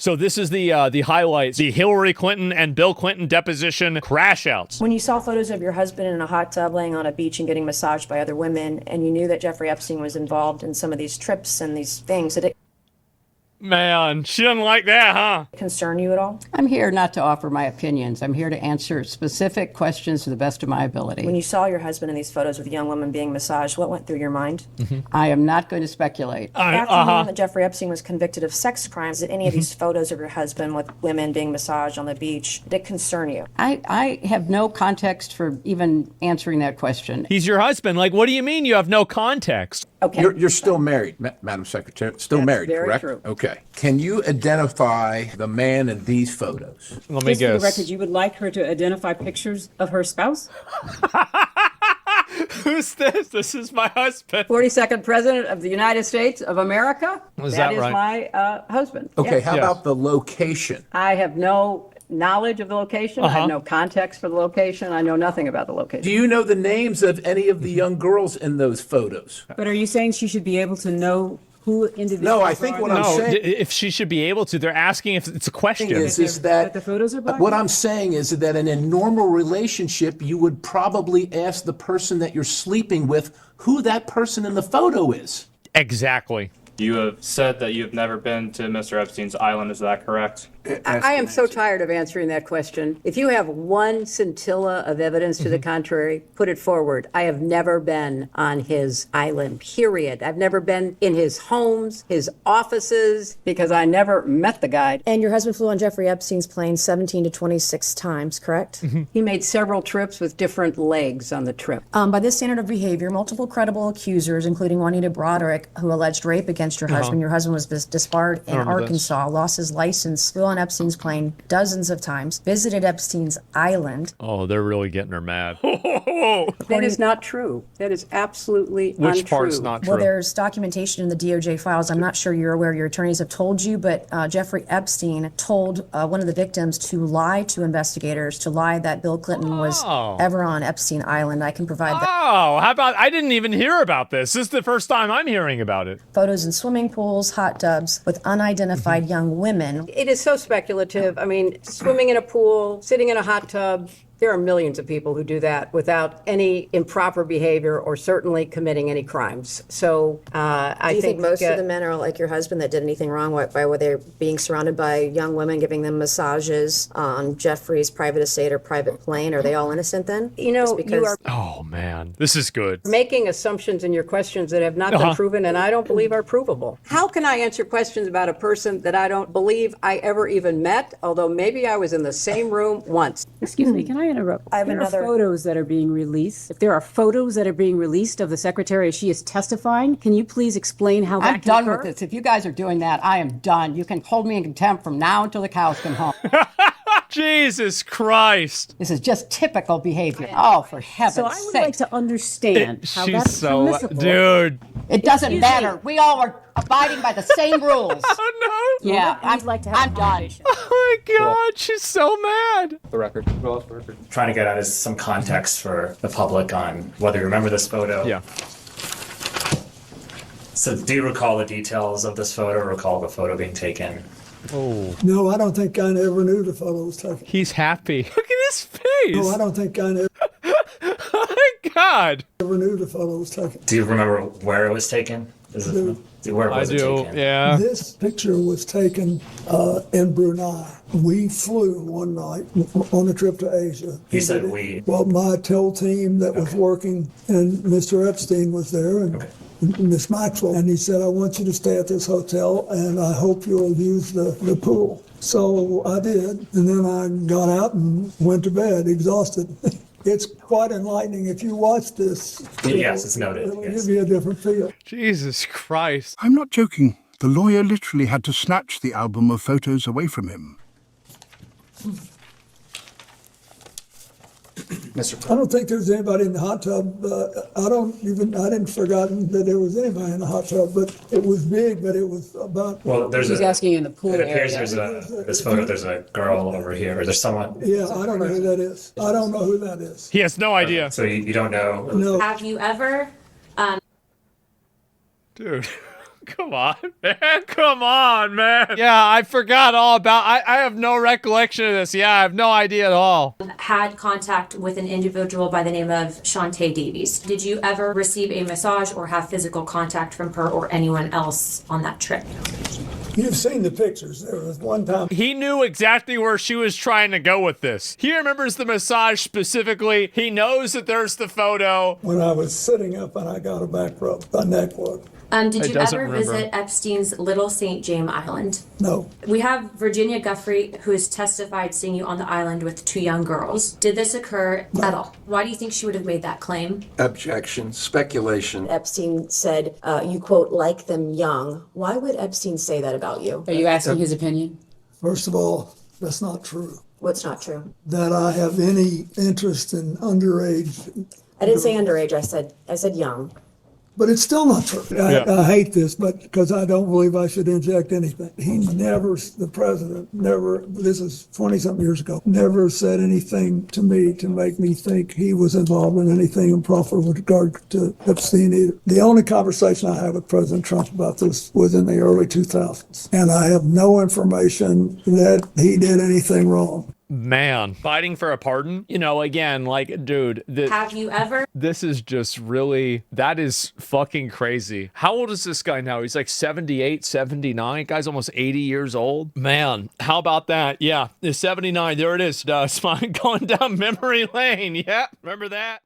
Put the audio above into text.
So this is the highlights, the Hillary Clinton and Bill Clinton deposition crash outs. When you saw photos of your husband in a hot tub laying on a beach and getting massaged by other women, and you knew that Jeffrey Epstein was involved in some of these trips and these things, did it Man, she doesn't like that, huh? concern you at all? I'm here not to offer my opinions. I'm here to answer specific questions to the best of my ability. When you saw your husband in these photos with young women being massaged, what went through your mind? I am not going to speculate. After you learned that Jeffrey Epstein was convicted of sex crimes, did any of these photos of your husband with women being massaged on the beach, did it concern you? I have no context for even answering that question. He's your husband. Like, what do you mean you have no context? Okay. You're still married, Madam Secretary. Still married, very correct? true. Okay. Can you identify the man in these photos? Let me Just for the guess. record, you would like her to identify pictures of her spouse? Who's this? This is my husband. 42nd President of the United States of America. Is that is right? my husband. Okay, Yes. how about the location? I have no knowledge of the location. I have no context for the location. I know nothing about the location. Do you know the names of any of the young girls in those photos? But are you saying she should be able to know who individuals No, I think what I'm No, saying if she should be able to. They're asking if it's a question. is that the photos are black? what I'm saying is that in a normal relationship, you would probably ask the person that you're sleeping with who that person in the photo is. Exactly. You have said that you have never been to Mr. Epstein's island. Is that correct? I am so tired of answering that question. If you have one scintilla of evidence to the contrary, put it forward. I have never been on his island, period. I've never been in his homes, his offices, because I never met the guy. And your husband flew on Jeffrey Epstein's plane 17 to 26 times, correct? He made several trips with different legs on the trip. By this standard of behavior, multiple credible accusers, including Juanita Broderick, who alleged rape against your husband. Your husband was disbarred in Arkansas, lost his license, flew on Epstein's plane dozens of times, visited Epstein's island. Oh, they're really getting her mad. That is not true. That is absolutely untrue. Which part's not true? Well, there's documentation in the DOJ files. I'm not sure you're aware, your attorneys have told you, but Jeffrey Epstein told one of the victims to lie to investigators, to lie that Bill Clinton was ever on Epstein Island. I can provide that. Oh, how about, I didn't even hear about this. This is the first time I'm hearing about it. Photos in swimming pools, hot tubs with unidentified young women. It is so speculative. I mean, swimming in a pool, sitting in a hot tub. There are millions of people who do that without any improper behavior or certainly committing any crimes. So I think most of the men are like your husband that did anything wrong by were they being surrounded by young women, giving them massages on Jeffrey's private estate or private plane? Are they all innocent then? You know, you are Oh, man. This is good. making assumptions in your questions that have not been proven and I don't believe are provable. How can I answer questions about a person that I don't believe I ever even met, although maybe I was in the same room once? Excuse me, can I interrupt? I have there another- are photos that are being released. If there are photos that are being released of the secretary as she is testifying, can you please explain how that I'm can done occur? with this. If you guys are doing that, I am done. You can hold me in contempt from now until the cows come home. Jesus Christ. This is just typical behavior. Oh, for heaven's So I sake. would like to understand how She's that's so, permissible. dude. It doesn't matter. We all are abiding by the same rules. Oh, no. Yeah, I'd like to have I'm a done. conversation. Oh, my God. She's so mad. The record. Roll off the record. Trying to get at is some context for the public on whether you remember this photo. Yeah. So do you recall the details of this photo, recall the photo being taken? Oh, No, I don't think I ever knew the photo was taken. he's happy. Look at his face. No, I don't think I ever Oh, my God. knew the photo was taken. Do you remember where it was taken? Is it, where I was it do, taken? yeah. This picture was taken in Brunei. We flew one night on a trip to Asia. He said we. Well, my TEL team that was working, and Mr. Epstein was there, and Miss Maxwell, and he said, I want you to stay at this hotel, and I hope you'll use the pool. So I did, and then I got out and went to bed, exhausted. It's quite enlightening. If you watch this, Yes, it's noted. it'll Yes. give you a different feel. Jesus Christ. I'm not joking. The lawyer literally had to snatch the album of photos away from him. I don't think there's anybody in the hot tub. I didn't forgotten that there was anybody in the hot tub, but it was big, but it was about. Well, there's He's asking in the pool It appears area. there's this photo. There's a girl over here, or there's someone. Yeah, I don't know who that is. I don't know who that is. He has no idea. So you don't know. No. Have you ever Dude. Come on, man. Come on, man. Yeah, I forgot all about, I have no recollection of this. Yeah, I have no idea at all. Had contact with an individual by the name of Shantae Davies. Did you ever receive a massage or have physical contact from her or anyone else on that trip? You've seen the pictures. There was one time. He knew exactly where she was trying to go with this. He remembers the massage specifically. He knows that there's the photo. When I was sitting up and I got a back rub, a neck rub. Did you ever visit Epstein's Little St. James Island? No. We have Virginia Guffrey, who has testified seeing you on the island with 2 young girls. Did this occur at all? Why do you think she would have made that claim? Objection. Speculation. Epstein said, you quote, like them young. Why would Epstein say that about you? Are you asking his opinion? First of all, that's not true. What's not true? That I have any interest in underage. I didn't say underage, I said young. But it's still not true. I hate this, but because I don't believe I should inject anything. He never, the president, never, this is 20-something years ago, never said anything to me to make me think he was involved in anything improper with regard to Epstein either. The only conversation I had with President Trump about this was in the early 2000s. And I have no information that he did anything wrong. Man, fighting for a pardon? You know, again, like, dude, Have you ever? this is just really, that is fucking crazy. How old is this guy now? He's like 78, 79. Guy's almost 80 years old. Man, how about that? Yeah, it's 79. There it is. Going down memory lane. Yeah, remember that?